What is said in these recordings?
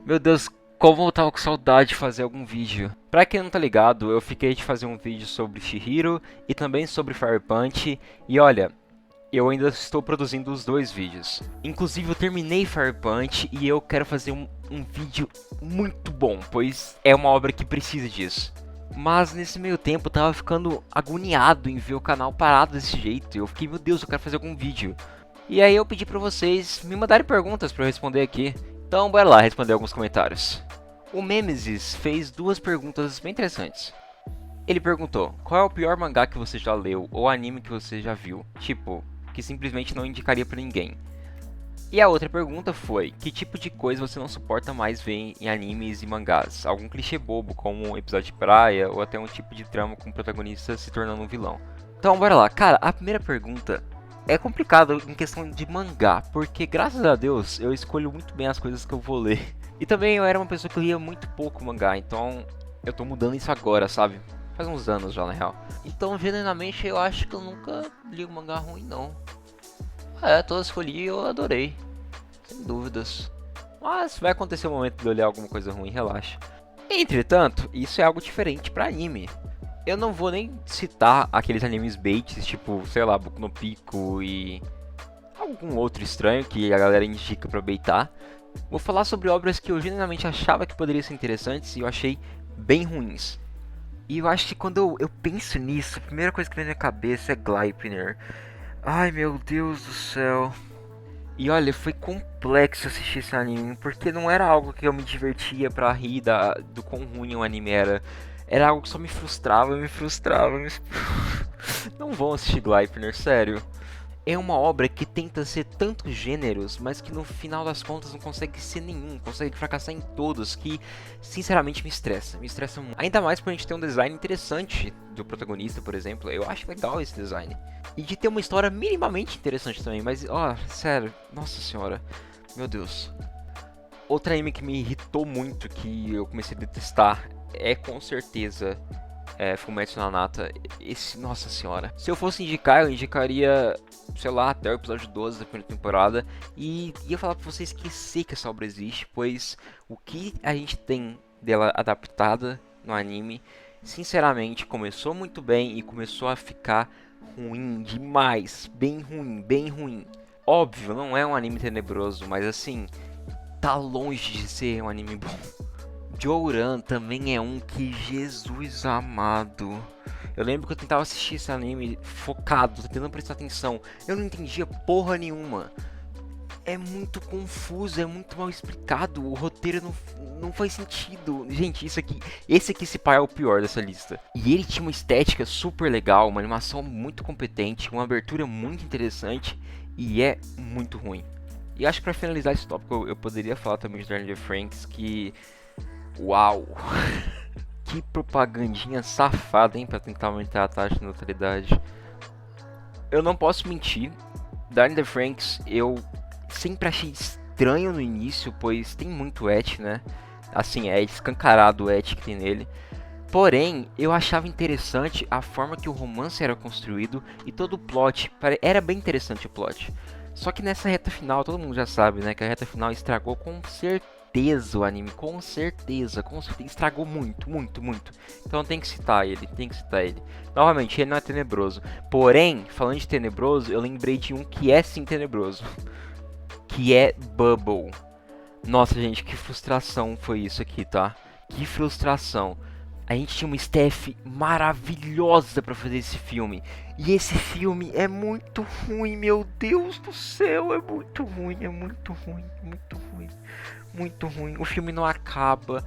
Meu Deus, como eu tava com saudade de fazer algum vídeo. Pra quem não tá ligado, eu fiquei de fazer um vídeo sobre Chihiro e também sobre Fire Punch. E olha, eu ainda estou produzindo os dois vídeos. Inclusive eu terminei Fire Punch e eu quero fazer um vídeo muito bom, pois é uma obra que precisa disso. Mas nesse meio tempo eu tava ficando agoniado em ver o canal parado desse jeito. Eu fiquei, meu Deus, eu quero fazer algum vídeo. E aí eu pedi pra vocês me mandarem perguntas pra eu responder aqui. Então bora lá responder alguns comentários. O Memesis fez duas perguntas bem interessantes. Ele perguntou: qual é o pior mangá que você já leu ou anime que você já viu? Tipo, que simplesmente não indicaria pra ninguém. E a outra pergunta foi: que tipo de coisa você não suporta mais ver em animes e mangás? Algum clichê bobo, como um episódio de praia ou até um tipo de trama com o protagonista se tornando um vilão? Então bora lá. Cara, a primeira pergunta é complicado em questão de mangá, porque graças a Deus eu escolho muito bem as coisas que eu vou ler. E também eu era uma pessoa que lia muito pouco mangá, então eu tô mudando isso agora, sabe? Faz uns anos já, na real. Então, genuinamente, eu acho que eu nunca li um mangá ruim, não. É, todas que eu li eu adorei, sem dúvidas. Mas vai acontecer o momento de eu ler alguma coisa ruim, relaxa. Entretanto, isso é algo diferente pra anime. Eu não vou nem citar aqueles animes baits, tipo, sei lá, Boku no Pico e algum outro estranho que a galera indica pra baitar. Vou falar sobre obras que eu genuinamente achava que poderiam ser interessantes e eu achei bem ruins. E eu acho que quando eu penso nisso, a primeira coisa que vem na minha cabeça é Gleipnir. Ai meu Deus do céu. E olha, foi complexo assistir esse anime, porque não era algo que eu me divertia pra rir do quão ruim o anime era. Era algo que só me frustrava, me frustrava, me... Não vão assistir Gleipnir, sério. É uma obra que tenta ser tantos gêneros, mas que no final das contas não consegue ser nenhum, consegue fracassar em todos, que sinceramente me estressa muito. Ainda mais por a gente ter um design interessante do protagonista, por exemplo, eu acho legal esse design. E de ter uma história minimamente interessante também, mas ó, sério, nossa senhora, meu Deus. Outra anime que me irritou muito, que eu comecei a detestar, é com certeza Fumetsu no Nata. Esse, nossa senhora. Se eu fosse indicar, eu indicaria, sei lá, até o episódio 12 da primeira temporada. E ia falar pra você esquecer que essa obra existe, pois o que a gente tem dela adaptada no anime, sinceramente, começou muito bem e começou a ficar ruim demais. Bem ruim, bem ruim. Óbvio, não é um anime tenebroso, mas assim, tá longe de ser um anime bom. Jouran também é um que, Jesus amado. Eu lembro que eu tentava assistir esse anime focado, tentando prestar atenção. Eu não entendia porra nenhuma. É muito confuso, é muito mal explicado. O roteiro não faz sentido. Gente, esse aqui se pá é o pior dessa lista. E ele tinha uma estética super legal, uma animação muito competente, uma abertura muito interessante e é muito ruim. E acho que pra finalizar esse tópico eu poderia falar também de Darren Franks que uau! Que propagandinha safada, hein, pra tentar aumentar a taxa de notoriedade. Eu não posso mentir, Darren the Franks eu sempre achei estranho no início, pois tem muito et, né? Assim, é escancarado o et que tem nele. Porém, eu achava interessante a forma que o romance era construído e todo o plot. Era bem interessante o plot. Só que nessa reta final, todo mundo já sabe, né? Que a reta final estragou com certeza o anime. Com certeza, com certeza. Estragou muito, muito, muito. Então tem que citar ele, tem que citar ele. Novamente, ele não é tenebroso. Porém, falando de tenebroso, eu lembrei de um que é sim tenebroso. Que é Bubble. Nossa, gente, que frustração foi isso aqui, tá? Que frustração. A gente tinha uma staff maravilhosa pra fazer esse filme. E esse filme é muito ruim, meu Deus do céu, é muito ruim, é muito ruim, muito ruim, muito ruim. O filme não acaba.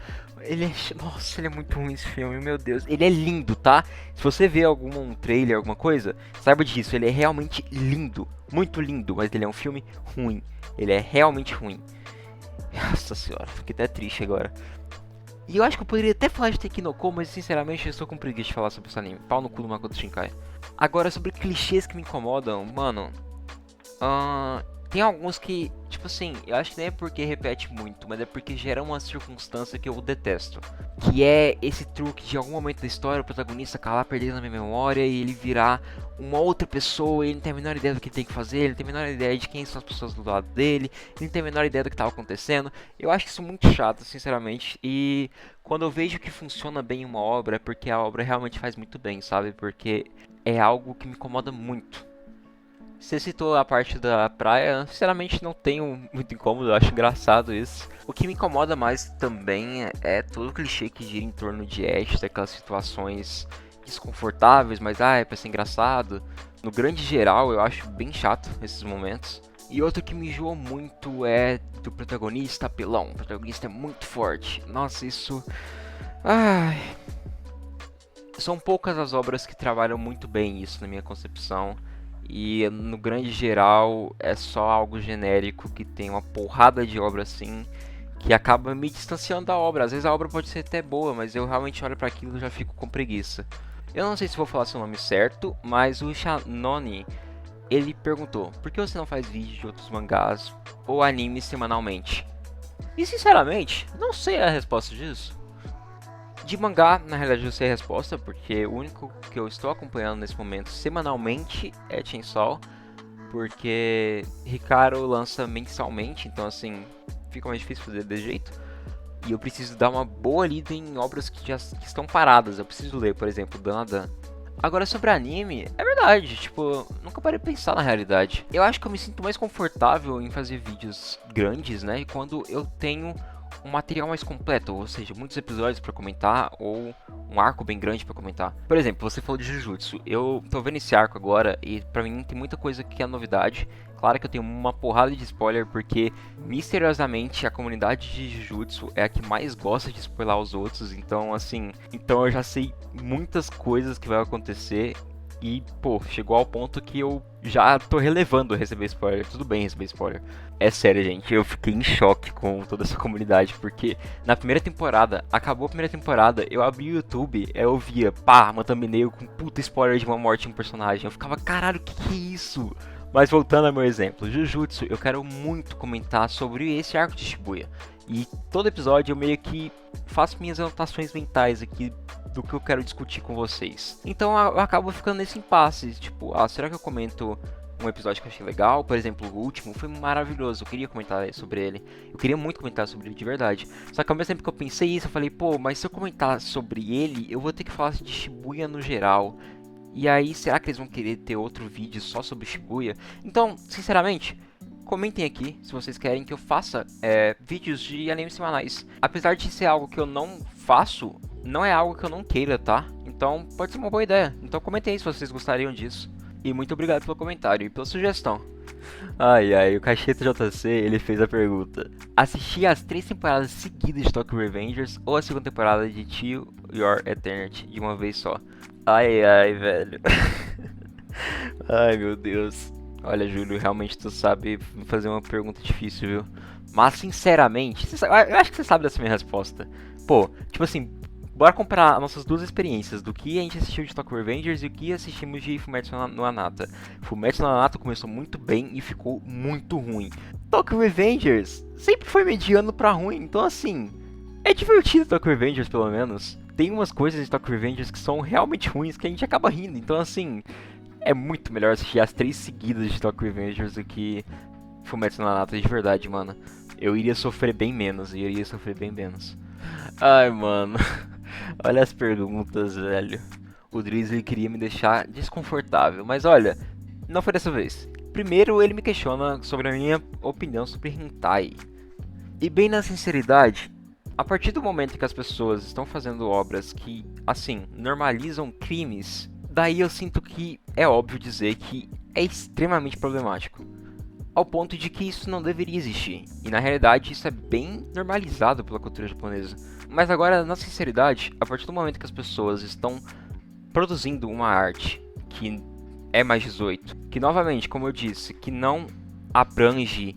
Nossa, ele é muito ruim esse filme, meu Deus. Ele é lindo, tá? Se você vê algum trailer, alguma coisa, saiba disso, ele é realmente lindo, muito lindo, mas ele é um filme ruim. Ele é realmente ruim. Nossa senhora, fiquei até triste agora. E eu acho que eu poderia até falar de Tekinoko, mas sinceramente eu estou com preguiça de falar sobre esse anime. Pau no cu do Makoto Shinkai. Agora, sobre clichês que me incomodam, mano. Tem alguns que, tipo assim, eu acho que nem é porque repete muito, mas é porque gera uma circunstância que eu detesto. Que é esse truque de algum momento da história o protagonista acabar perdendo a memória e ele virar uma outra pessoa, ele não tem a menor ideia do que ele tem que fazer, ele não tem a menor ideia de quem são as pessoas do lado dele, ele não tem a menor ideia do que estava acontecendo. Eu acho isso muito chato, sinceramente, e quando eu vejo que funciona bem uma obra é porque a obra realmente faz muito bem, sabe? Porque é algo que me incomoda muito. Você citou a parte da praia, sinceramente não tenho muito incômodo, eu acho engraçado isso. O que me incomoda mais também é todo o clichê que gira em torno de Ash, daquelas situações desconfortáveis, mas é pra ser engraçado. No grande geral, eu acho bem chato esses momentos. E outro que me enjoou muito é do protagonista apelão. O protagonista é muito forte. Nossa, isso. Ai. São poucas as obras que trabalham muito bem isso na minha concepção. E no grande geral é só algo genérico que tem uma porrada de obra assim que acaba me distanciando da obra. Às vezes a obra pode ser até boa, mas eu realmente olho para aquilo e já fico com preguiça. Eu não sei se vou falar seu nome certo, mas o Shanoni, ele perguntou: "Por que você não faz vídeo de outros mangás ou animes semanalmente?" E sinceramente, não sei a resposta disso. De mangá, na realidade eu sei a resposta, porque o único que eu estou acompanhando nesse momento semanalmente é Chainsaw, porque Hikaru lança mensalmente, então assim, fica mais difícil fazer desse jeito. E eu preciso dar uma boa lida em obras que estão paradas, eu preciso ler, por exemplo, Dandadan. Agora sobre anime, é verdade, tipo, nunca parei de pensar na realidade. Eu acho que eu me sinto mais confortável em fazer vídeos grandes, né, quando eu tenho um material mais completo, ou seja, muitos episódios pra comentar ou um arco bem grande pra comentar. Por exemplo, você falou de Jujutsu. Eu tô vendo esse arco agora e pra mim tem muita coisa que é novidade. Claro que eu tenho uma porrada de spoiler porque misteriosamente a comunidade de Jujutsu é a que mais gosta de spoiler os outros, então assim, então eu já sei muitas coisas que vai acontecer. E, pô, chegou ao ponto que eu já tô relevando receber spoiler. Tudo bem receber spoiler. É sério, gente. Eu fiquei em choque com toda essa comunidade. Porque na primeira temporada, acabou a primeira temporada, eu abri o YouTube, eu via, pá, uma thumbnail com puta spoiler de uma morte de um personagem. Eu ficava, caralho, que é isso? Mas voltando ao meu exemplo, Jujutsu, eu quero muito comentar sobre esse arco de Shibuya. E todo episódio eu meio que faço minhas anotações mentais aqui do que eu quero discutir com vocês. Então eu acabo ficando nesse impasse, tipo, será que eu comento um episódio que eu achei legal? Por exemplo, o último foi maravilhoso, eu queria comentar sobre ele. Eu queria muito comentar sobre ele de verdade. Só que ao mesmo tempo que eu pensei isso, eu falei, pô, mas se eu comentar sobre ele, eu vou ter que falar de Shibuya no geral. E aí, será que eles vão querer ter outro vídeo só sobre Shibuya? Então, sinceramente, comentem aqui se vocês querem que eu faça vídeos de animes semanais. Apesar de ser algo que eu não faço, não é algo que eu não queira, tá? Então pode ser uma boa ideia. Então comentem aí se vocês gostariam disso. E muito obrigado pelo comentário e pela sugestão. Ai ai, o Cacheta JC, ele fez a pergunta: assistir as 3 temporadas seguidas de Tokyo Revengers ou a segunda temporada de Till Your Eternity de uma vez só? Ai ai, velho. Ai meu Deus. Olha, Júlio, realmente tu sabe fazer uma pergunta difícil, viu? Mas, sinceramente, eu acho que você sabe dessa minha resposta. Pô, tipo assim, bora comparar nossas duas experiências, do que a gente assistiu de Tokyo Revengers e o que assistimos de Fumetsu no Anata. Fumetsu no Anata começou muito bem e ficou muito ruim. Tokyo Revengers sempre foi mediano pra ruim, então assim, é divertido Tokyo Revengers pelo menos. Tem umas coisas de Tokyo Revengers que são realmente ruins que a gente acaba rindo, então assim, é muito melhor assistir as 3 seguidas de Tokyo Revengers do que Fumetsu no Anata de verdade, mano. Eu iria sofrer bem menos, Ai, mano. Olha as perguntas, velho. O Drizzly queria me deixar desconfortável, mas olha, não foi dessa vez. Primeiro, ele me questiona sobre a minha opinião sobre hentai. E bem na sinceridade, a partir do momento que as pessoas estão fazendo obras que, assim, normalizam crimes, daí eu sinto que é óbvio dizer que é extremamente problemático. Ao ponto de que isso não deveria existir. E na realidade isso é bem normalizado pela cultura japonesa. Mas agora, na sinceridade, a partir do momento que as pessoas estão produzindo uma arte que é mais 18, que novamente, como eu disse, que não abrange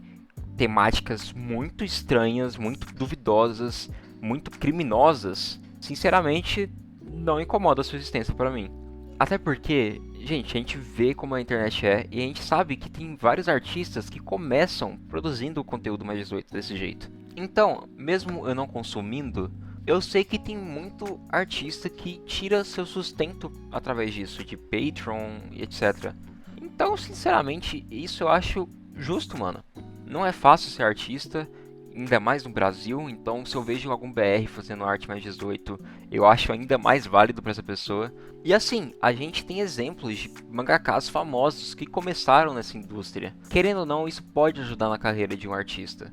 temáticas muito estranhas, muito duvidosas, muito criminosas, sinceramente não incomoda a sua existência para mim. Até porque gente, a gente vê como a internet é e a gente sabe que tem vários artistas que começam produzindo conteúdo mais 18 desse jeito. Então, mesmo eu não consumindo, eu sei que tem muito artista que tira seu sustento através disso, de Patreon e etc. Então, sinceramente, isso eu acho justo, mano. Não é fácil ser artista, ainda mais no Brasil, então se eu vejo algum BR fazendo arte mais 18, eu acho ainda mais válido para essa pessoa. E assim, a gente tem exemplos de mangakas famosos que começaram nessa indústria. Querendo ou não, isso pode ajudar na carreira de um artista.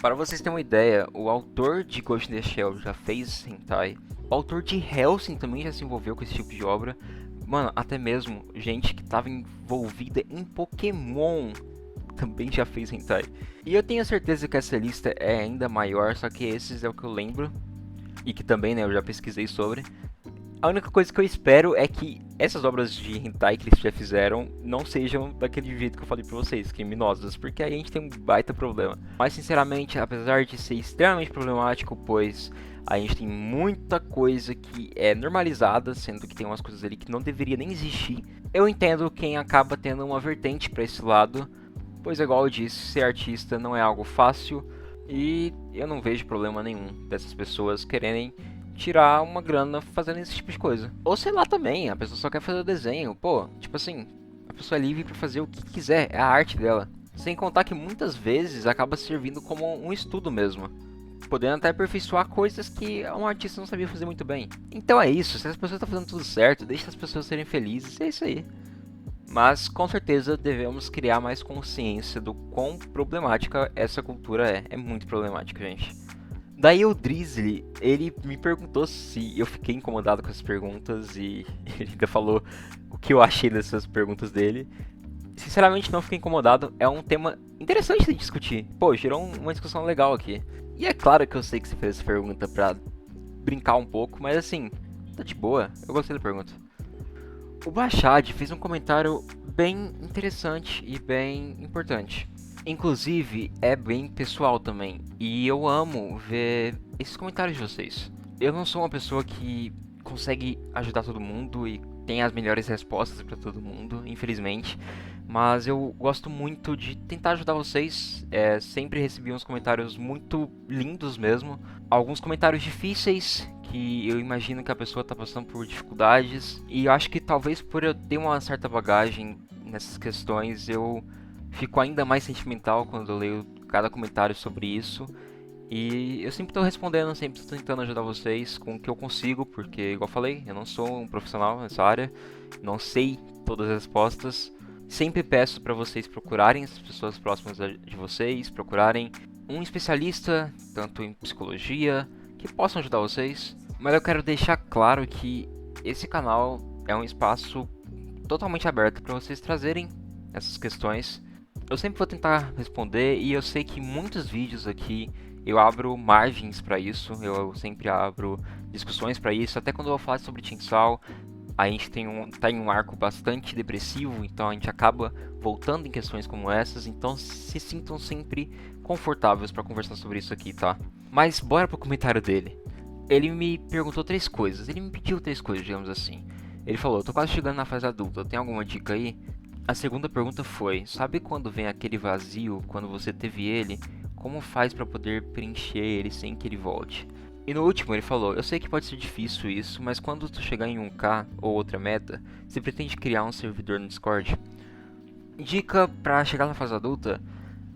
Para vocês terem uma ideia, o autor de Ghost in the Shell já fez hentai. O autor de Hellsing também já se envolveu com esse tipo de obra. Mano, até mesmo gente que estava envolvida em Pokémon também já fez hentai. E eu tenho certeza que essa lista é ainda maior, só que esses é o que eu lembro. E que também, né, eu já pesquisei sobre. A única coisa que eu espero é que essas obras de hentai que eles já fizeram não sejam daquele jeito que eu falei pra vocês, criminosas, porque aí a gente tem um baita problema. Mas sinceramente, apesar de ser extremamente problemático, pois a gente tem muita coisa que é normalizada, sendo que tem umas coisas ali que não deveria nem existir, eu entendo quem acaba tendo uma vertente pra esse lado, pois igual eu disse, ser artista não é algo fácil e eu não vejo problema nenhum dessas pessoas quererem tirar uma grana fazendo esse tipo de coisa. Ou sei lá também, a pessoa só quer fazer o desenho. Pô, tipo assim, a pessoa é livre pra fazer o que quiser, é a arte dela. Sem contar que muitas vezes acaba servindo como um estudo mesmo. Podendo até aperfeiçoar coisas que um artista não sabia fazer muito bem. Então é isso, se as pessoas estão fazendo tudo certo, deixa as pessoas serem felizes, é isso aí. Mas com certeza devemos criar mais consciência do quão problemática essa cultura é. É muito problemática, gente. Daí o Drizzly, ele me perguntou se eu fiquei incomodado com as perguntas e ele ainda falou o que eu achei dessas perguntas dele. Sinceramente não fiquei incomodado, é um tema interessante de discutir. Pô, gerou uma discussão legal aqui. E é claro que eu sei que você fez essa pergunta pra brincar um pouco, mas assim, tá de boa, eu gostei da pergunta. O Bachad fez um comentário bem interessante e bem importante. Inclusive, é bem pessoal também. E eu amo ver esses comentários de vocês. Eu não sou uma pessoa que consegue ajudar todo mundo e tem as melhores respostas para todo mundo, infelizmente. Mas eu gosto muito de tentar ajudar vocês. Sempre recebi uns comentários muito lindos mesmo. Alguns comentários difíceis, que eu imagino que a pessoa está passando por dificuldades. E eu acho que talvez por eu ter uma certa bagagem nessas questões, eu fico ainda mais sentimental quando eu leio cada comentário sobre isso. E eu sempre estou respondendo, sempre estou tentando ajudar vocês com o que eu consigo, porque, igual eu falei, eu não sou um profissional nessa área, não sei todas as respostas. Sempre peço para vocês procurarem as pessoas próximas de vocês, procurarem um especialista, tanto em psicologia, que possam ajudar vocês. Mas eu quero deixar claro que esse canal é um espaço totalmente aberto para vocês trazerem essas questões. Eu sempre vou tentar responder e eu sei que muitos vídeos aqui eu abro margens para isso, eu sempre abro discussões para isso, até quando eu falo sobre Chainsaw, a gente tá em um arco bastante depressivo, então a gente acaba voltando em questões como essas, então se sintam sempre confortáveis para conversar sobre isso aqui, tá? Mas bora pro comentário dele. Ele me perguntou 3 coisas, ele me pediu 3 coisas, digamos assim. Ele falou, eu tô quase chegando na fase adulta, tem alguma dica aí? A segunda pergunta foi, sabe quando vem aquele vazio, quando você teve ele, como faz para poder preencher ele sem que ele volte? E no último ele falou, eu sei que pode ser difícil isso, mas quando tu chegar em 1K ou outra meta, você pretende criar um servidor no Discord? Dica pra chegar na fase adulta?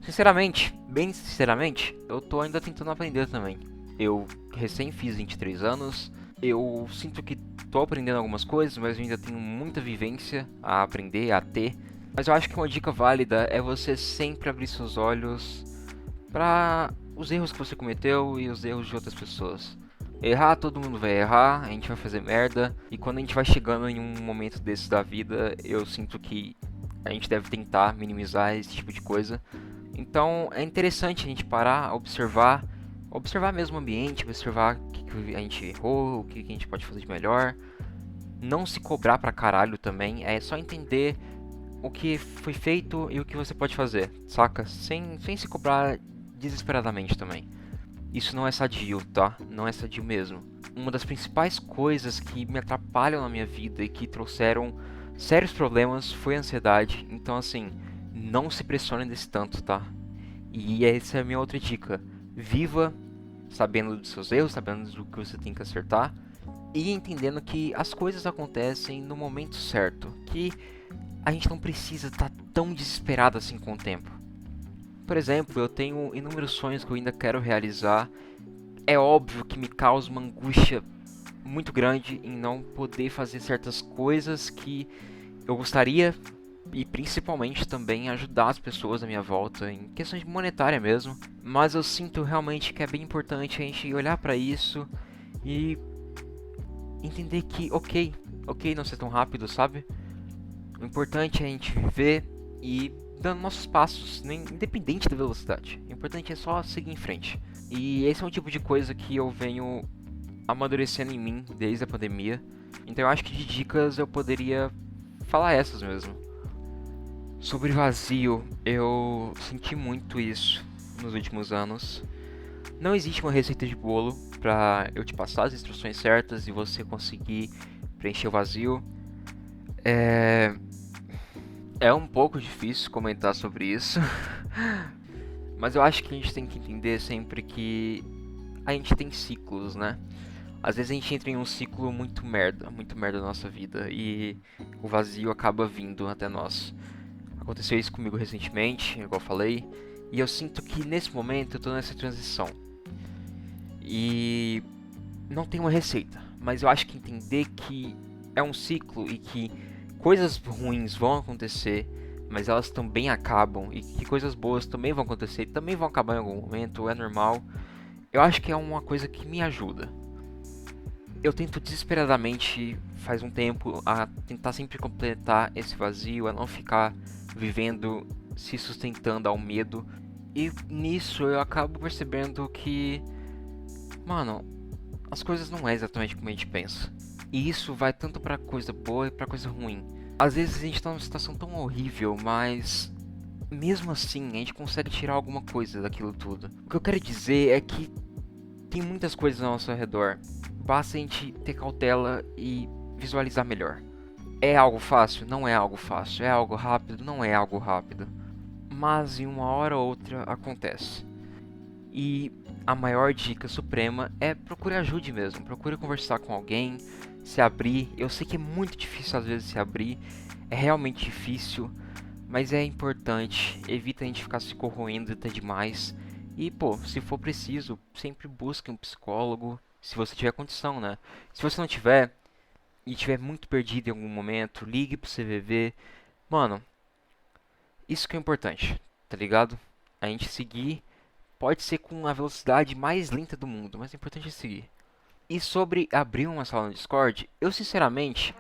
Sinceramente, bem sinceramente, eu tô ainda tentando aprender também. Eu recém fiz 23 anos, eu sinto que tô aprendendo algumas coisas, mas eu ainda tenho muita vivência a aprender, a ter. Mas eu acho que uma dica válida é você sempre abrir seus olhos para os erros que você cometeu e os erros de outras pessoas. Errar, todo mundo vai errar, a gente vai fazer merda, e quando a gente vai chegando em um momento desses da vida, eu sinto que a gente deve tentar minimizar esse tipo de coisa. Então é interessante a gente parar, observar mesmo o ambiente, observar o que a gente errou, o que a gente pode fazer de melhor. Não se cobrar pra caralho também, é só entender o que foi feito e o que você pode fazer, saca? Sem se cobrar desesperadamente também. Isso não é sadio, tá? Não é sadio mesmo. Uma das principais coisas que me atrapalham na minha vida e que trouxeram sérios problemas, foi ansiedade. Então, assim, não se pressione desse tanto, tá? E essa é a minha outra dica. Viva sabendo dos seus erros, sabendo do que você tem que acertar e entendendo que as coisas acontecem no momento certo, que a gente não precisa estar tão desesperado assim com o tempo. Por exemplo, eu tenho inúmeros sonhos que eu ainda quero realizar. É óbvio que me causa uma angústia muito grande em não poder fazer certas coisas que eu gostaria e principalmente também ajudar as pessoas à minha volta em questões monetárias mesmo. Mas eu sinto realmente que é bem importante a gente olhar para isso e entender que ok não ser tão rápido, sabe? O importante é a gente viver e dando nossos passos, independente da velocidade. O importante é só seguir em frente. E esse é um tipo de coisa que eu venho amadurecendo em mim desde a pandemia. Então eu acho que de dicas eu poderia falar essas mesmo. Sobre vazio, eu senti muito isso nos últimos anos. Não existe uma receita de bolo pra eu te passar as instruções certas e você conseguir preencher o vazio. É um pouco difícil comentar sobre isso, mas eu acho que a gente tem que entender sempre que a gente tem ciclos, né? Às vezes a gente entra em um ciclo muito merda na nossa vida e o vazio acaba vindo até nós. Aconteceu isso comigo recentemente, igual eu falei, e eu sinto que nesse momento eu tô nessa transição. E não tem uma receita, mas eu acho que entender que é um ciclo e que coisas ruins vão acontecer, mas elas também acabam, e que coisas boas também vão acontecer e também vão acabar em algum momento, é normal. Eu acho que é uma coisa que me ajuda. Eu tento desesperadamente, faz um tempo, a tentar sempre completar esse vazio, a não ficar vivendo, se sustentando ao medo. E nisso eu acabo percebendo que, mano, as coisas não é exatamente como a gente pensa. E isso vai tanto pra coisa boa e pra coisa ruim. Às vezes a gente tá numa situação tão horrível, mas mesmo assim a gente consegue tirar alguma coisa daquilo tudo. O que eu quero dizer é que tem muitas coisas ao nosso redor. Basta a gente ter cautela e visualizar melhor. É algo fácil? Não é algo fácil. É algo rápido? Não é algo rápido. Mas em uma hora ou outra acontece. E a maior dica suprema é procure ajuda mesmo. Procure conversar com alguém, se abrir. Eu sei que é muito difícil às vezes se abrir. É realmente difícil. Mas é importante. Evita a gente ficar se corroendo até demais. E, pô, se for preciso, sempre busque um psicólogo, se você tiver condição, né? Se você não tiver e tiver muito perdido em algum momento, ligue pro CVV. Mano, isso que é importante, tá ligado? A gente seguir, pode ser com a velocidade mais lenta do mundo, mas o importante é seguir. E sobre abrir uma sala no Discord, eu sinceramente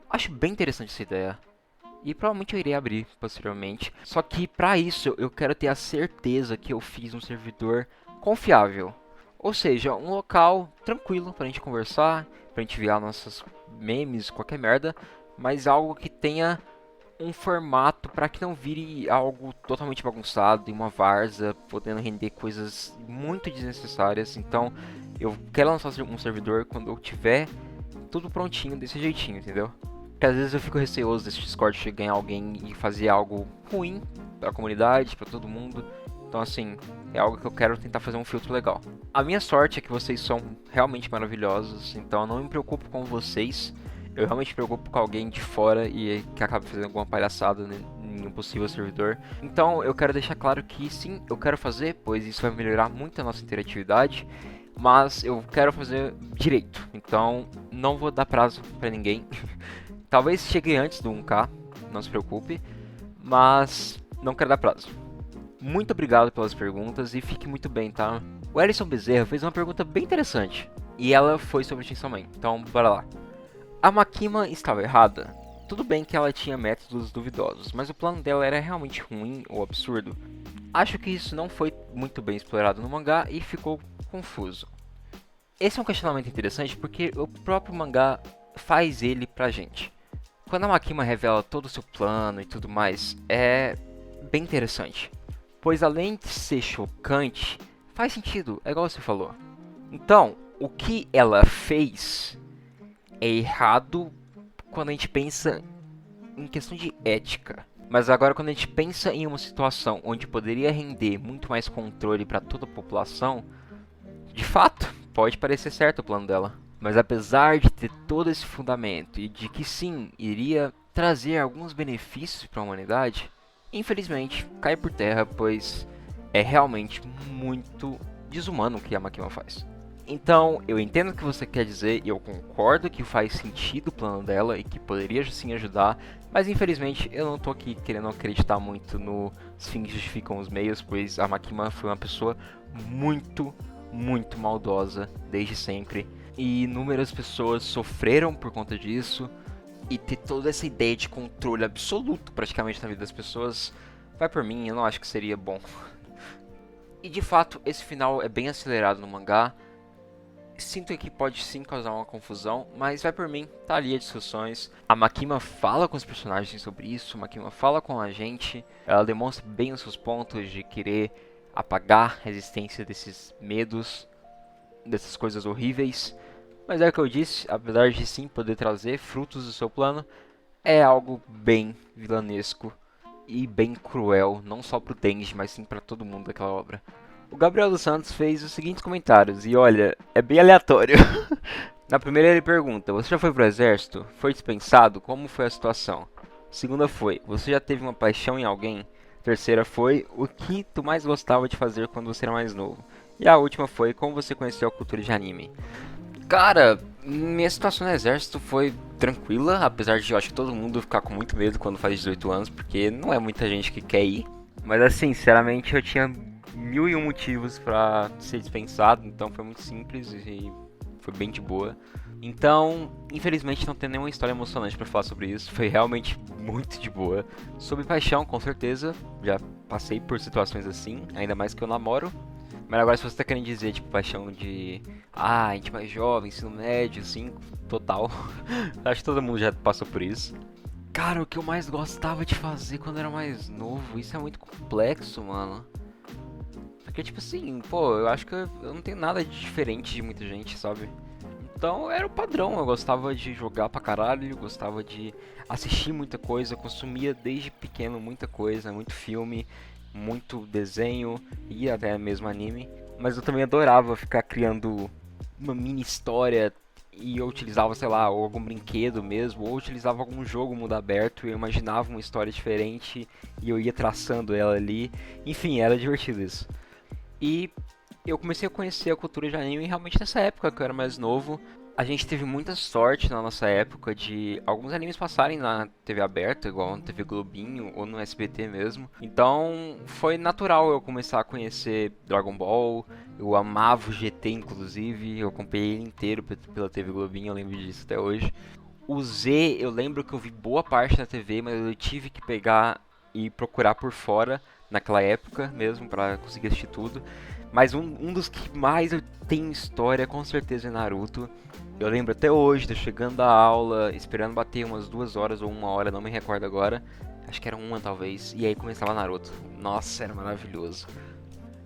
acho bem interessante essa ideia. E provavelmente eu irei abrir posteriormente. Só que para isso eu quero ter a certeza que eu fiz um servidor confiável. Ou seja, um local tranquilo pra gente conversar, pra gente enviar nossos memes, qualquer merda, mas algo que tenha um formato para que não vire algo totalmente bagunçado e uma várzea, podendo render coisas muito desnecessárias. Então, eu quero lançar um servidor quando eu tiver tudo prontinho desse jeitinho, entendeu? Porque às vezes eu fico receoso desse Discord chegar em alguém e fazer algo ruim pra comunidade, pra todo mundo. Então assim, é algo que eu quero tentar fazer um filtro legal. A minha sorte é que vocês são realmente maravilhosos, então eu não me preocupo com vocês. Eu realmente me preocupo com alguém de fora e que acaba fazendo alguma palhaçada em um possível servidor. Então eu quero deixar claro que sim, eu quero fazer, pois isso vai melhorar muito a nossa interatividade. Mas eu quero fazer direito, então não vou dar prazo pra ninguém. Talvez chegue antes do 1K, não se preocupe, mas não quero dar prazo. Muito obrigado pelas perguntas e fique muito bem, tá? O Ellison Bezerra fez uma pergunta bem interessante e ela foi sobre Chainsaw Man, então bora lá. A Makima estava errada? Tudo bem que ela tinha métodos duvidosos, mas o plano dela era realmente ruim ou absurdo? Acho que isso não foi muito bem explorado no mangá e ficou confuso. Esse é um questionamento interessante porque o próprio mangá faz ele pra gente. Quando a Makima revela todo o seu plano e tudo mais, é bem interessante. Pois além de ser chocante, faz sentido, é igual você falou. Então, o que ela fez é errado quando a gente pensa em questão de ética. Mas agora quando a gente pensa em uma situação onde poderia render muito mais controle para toda a população, de fato, pode parecer certo o plano dela. Mas apesar de ter todo esse fundamento e de que sim, iria trazer alguns benefícios para a humanidade, infelizmente cai por terra, pois é realmente muito desumano o que a Makima faz. Então, eu entendo o que você quer dizer e eu concordo que faz sentido o plano dela e que poderia sim ajudar, mas infelizmente eu não tô aqui querendo acreditar muito nos fins que justificam os meios, pois a Makima foi uma pessoa muito, muito maldosa desde sempre e inúmeras pessoas sofreram por conta disso, e ter toda essa ideia de controle absoluto praticamente na vida das pessoas, vai por mim, eu não acho que seria bom. E de fato, esse final é bem acelerado no mangá. Sinto que pode sim causar uma confusão, mas vai por mim, tá ali as discussões. A Makima fala com os personagens sobre isso, a Makima fala com a gente, ela demonstra bem os seus pontos de querer apagar a existência desses medos, dessas coisas horríveis. Mas é o que eu disse, apesar de sim poder trazer frutos do seu plano, é algo bem vilanesco e bem cruel, não só pro Denji, mas sim pra todo mundo daquela obra. O Gabriel dos Santos fez os seguintes comentários, e olha, é bem aleatório. Na primeira ele pergunta, você já foi pro exército? Foi dispensado? Como foi a situação? Segunda foi, você já teve uma paixão em alguém? Terceira foi, o que tu mais gostava de fazer quando você era mais novo? E a última foi, como você conheceu a cultura de anime? Cara, minha situação no exército foi tranquila, apesar de eu acho que todo mundo ficar com muito medo quando faz 18 anos, porque não é muita gente que quer ir. Mas assim, sinceramente eu tinha mil e um motivos pra ser dispensado, então foi muito simples e foi bem de boa. Então, infelizmente não tem nenhuma história emocionante pra falar sobre isso, foi realmente muito de boa. Sobre paixão, com certeza, já passei por situações assim, ainda mais que eu namoro. Mas agora se você tá querendo dizer, tipo, paixão de... Ah, a gente mais jovem, ensino médio, assim, total. Acho que todo mundo já passou por isso. Cara, o que eu mais gostava de fazer quando eu era mais novo, isso é muito complexo, mano. Porque, tipo assim, pô, eu acho que eu não tenho nada de diferente de muita gente, sabe? Então era o padrão, eu gostava de jogar pra caralho, eu gostava de assistir muita coisa, eu consumia desde pequeno muita coisa, muito filme, muito desenho e até mesmo anime. Mas eu também adorava ficar criando uma mini história e eu utilizava, sei lá, ou algum brinquedo mesmo, ou utilizava algum jogo mundo aberto e eu imaginava uma história diferente e eu ia traçando ela ali. Enfim, era divertido isso. E eu comecei a conhecer a cultura de anime realmente nessa época que eu era mais novo. A gente teve muita sorte na nossa época de alguns animes passarem na TV aberta, igual na TV Globinho ou no SBT mesmo. Então foi natural eu começar a conhecer Dragon Ball. Eu amava o GT, inclusive. Eu acompanhei ele inteiro pela TV Globinho, eu lembro disso até hoje. O Z, eu lembro que eu vi boa parte na TV, mas eu tive que pegar e procurar por fora naquela época mesmo pra conseguir assistir tudo. Mas um dos que mais eu tenho história com certeza é Naruto. Eu lembro até hoje de eu chegando da aula, esperando bater umas 2 horas ou 1 hora, não me recordo agora. Acho que era uma talvez. E aí começava Naruto. Nossa, era maravilhoso.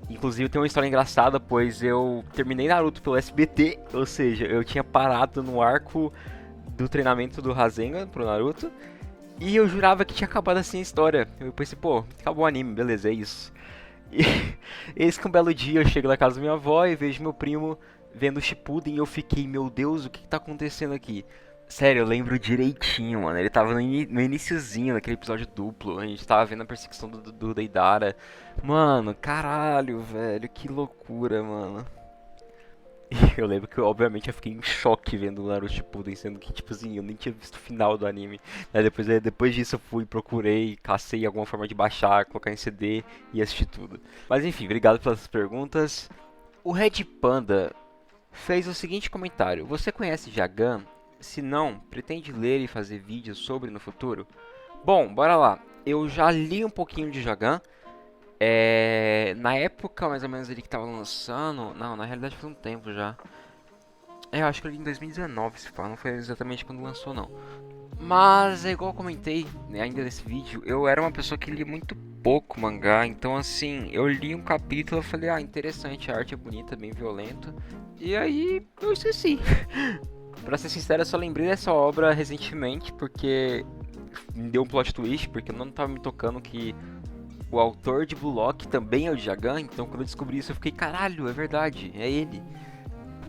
Inclusive tem uma história engraçada, pois eu terminei Naruto pelo SBT, ou seja, eu tinha parado no arco do treinamento do Rasengan pro Naruto. E eu jurava que tinha acabado assim a história. Eu pensei, pô, acabou o anime, beleza, é isso. E eis que um belo dia eu chego na casa da minha avó e vejo meu primo vendo o Shippuden e eu fiquei, meu Deus, o que tá acontecendo aqui? Sério, eu lembro direitinho, mano. Ele tava no iniciozinho daquele episódio duplo. A gente tava vendo a perseguição do Deidara. Mano, caralho, velho, que loucura, mano. E eu lembro que, obviamente, eu fiquei em choque vendo o Naruto Shippuden, sendo que, tipo assim, eu nem tinha visto o final do anime. Aí depois disso eu fui, procurei, cacei alguma forma de baixar, colocar em CD e assistir tudo. Mas enfim, obrigado pelas perguntas. O Red Panda fez o seguinte comentário: você conhece Jagan? Se não, pretende ler e fazer vídeos sobre no futuro? Bom, bora lá. Eu já li um pouquinho de Jagan. Na época, mais ou menos, ele que tava lançando... Não, na realidade foi um tempo já. Eu acho que eu li em 2019, se fala. Não foi exatamente quando lançou, não. Mas, é igual eu comentei, né, ainda nesse vídeo, eu era uma pessoa que lia muito pouco mangá. Então, assim, eu li um capítulo e falei, ah, interessante, a arte é bonita, bem violenta. E aí, eu esqueci. Pra ser sincero, eu só lembrei dessa obra recentemente, porque me deu um plot twist, porque eu não tava me tocando que o autor de Blue Lock também é o Jagan, então quando eu descobri isso eu fiquei, caralho, é verdade, é ele.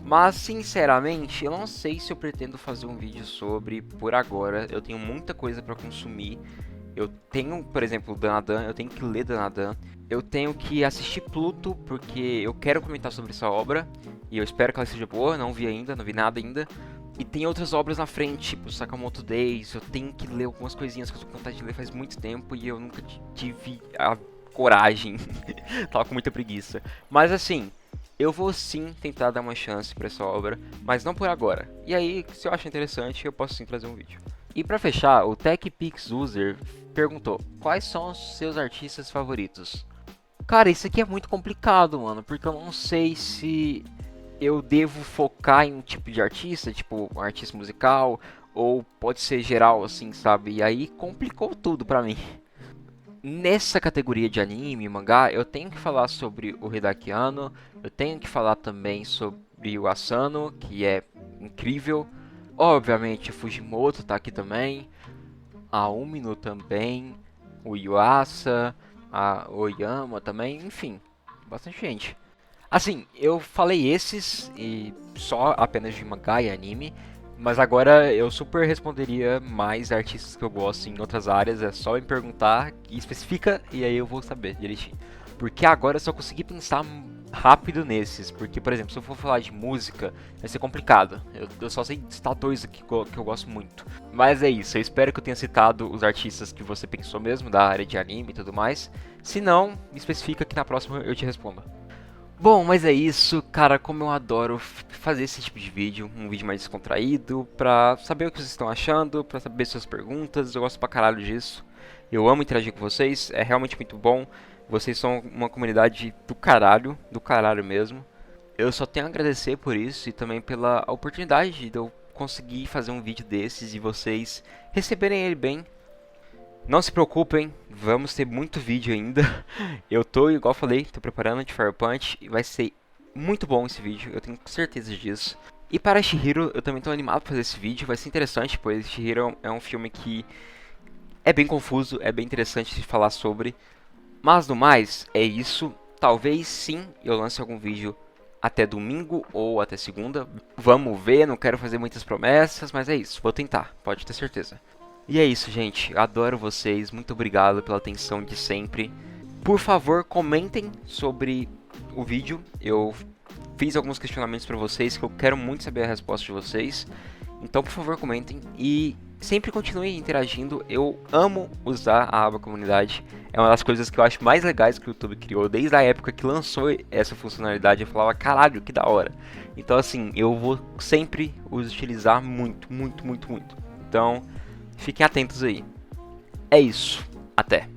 Mas, sinceramente, eu não sei se eu pretendo fazer um vídeo sobre por agora. Eu tenho muita coisa pra consumir. Eu tenho, por exemplo, Dandadan, eu tenho que ler Dandadan. Eu tenho que assistir Pluto, porque eu quero comentar sobre essa obra. E eu espero que ela seja boa, não vi ainda, não vi nada ainda. E tem outras obras na frente, tipo Sakamoto Days. Eu tenho que ler algumas coisinhas que eu tô com vontade de ler faz muito tempo e eu nunca tive a coragem. Tava com muita preguiça. Mas assim, eu vou sim tentar dar uma chance pra essa obra, mas não por agora. E aí, se eu achar interessante, eu posso sim trazer um vídeo. E pra fechar, o TechPix User perguntou: quais são os seus artistas favoritos? Cara, isso aqui é muito complicado, mano, porque eu não sei se eu devo focar em um tipo de artista, tipo um artista musical, ou pode ser geral, assim, sabe? E aí complicou tudo pra mim. Nessa categoria de anime e mangá, eu tenho que falar sobre o Hideaki Anno, eu tenho que falar também sobre o Asano, que é incrível. Obviamente, o Fujimoto tá aqui também, a Umino também, o Yuasa, a Oyama também, enfim, bastante gente. Assim, eu falei esses e só apenas de mangá e anime, mas agora eu super responderia mais artistas que eu gosto em outras áreas, é só me perguntar e especifica e aí eu vou saber direitinho. Porque agora eu só consegui pensar rápido nesses, porque por exemplo, se eu for falar de música, vai ser complicado. Eu só sei citar dois aqui que eu gosto muito. Mas é isso, eu espero que eu tenha citado os artistas que você pensou mesmo, da área de anime e tudo mais. Se não, me especifica que na próxima eu te respondo. Bom, mas é isso, cara, como eu adoro fazer esse tipo de vídeo, um vídeo mais descontraído, pra saber o que vocês estão achando, pra saber suas perguntas, eu gosto pra caralho disso. Eu amo interagir com vocês, é realmente muito bom. Vocês são uma comunidade do caralho mesmo. Eu só tenho a agradecer por isso e também pela oportunidade de eu conseguir fazer um vídeo desses e vocês receberem ele bem. Não se preocupem, vamos ter muito vídeo ainda. Eu tô, igual falei, tô preparando de Fire Punch e vai ser muito bom esse vídeo, eu tenho certeza disso. E para Chihiro, eu também tô animado pra fazer esse vídeo, vai ser interessante, pois Chihiro é um filme que é bem confuso, é bem interessante de falar sobre. Mas no mais, é isso. Talvez sim eu lance algum vídeo até domingo ou até segunda. Vamos ver, não quero fazer muitas promessas, mas é isso, vou tentar, pode ter certeza. E é isso, gente. Adoro vocês. Muito obrigado pela atenção de sempre. Por favor, comentem sobre o vídeo. Eu fiz alguns questionamentos para vocês que eu quero muito saber a resposta de vocês. Então, por favor, comentem e sempre continuem interagindo. Eu amo usar a aba comunidade. É uma das coisas que eu acho mais legais que o YouTube criou. Desde a época que lançou essa funcionalidade, eu falava, caralho, que da hora. Então, assim, eu vou sempre utilizar muito, muito, muito, muito. Então, fiquem atentos aí. É isso. Até.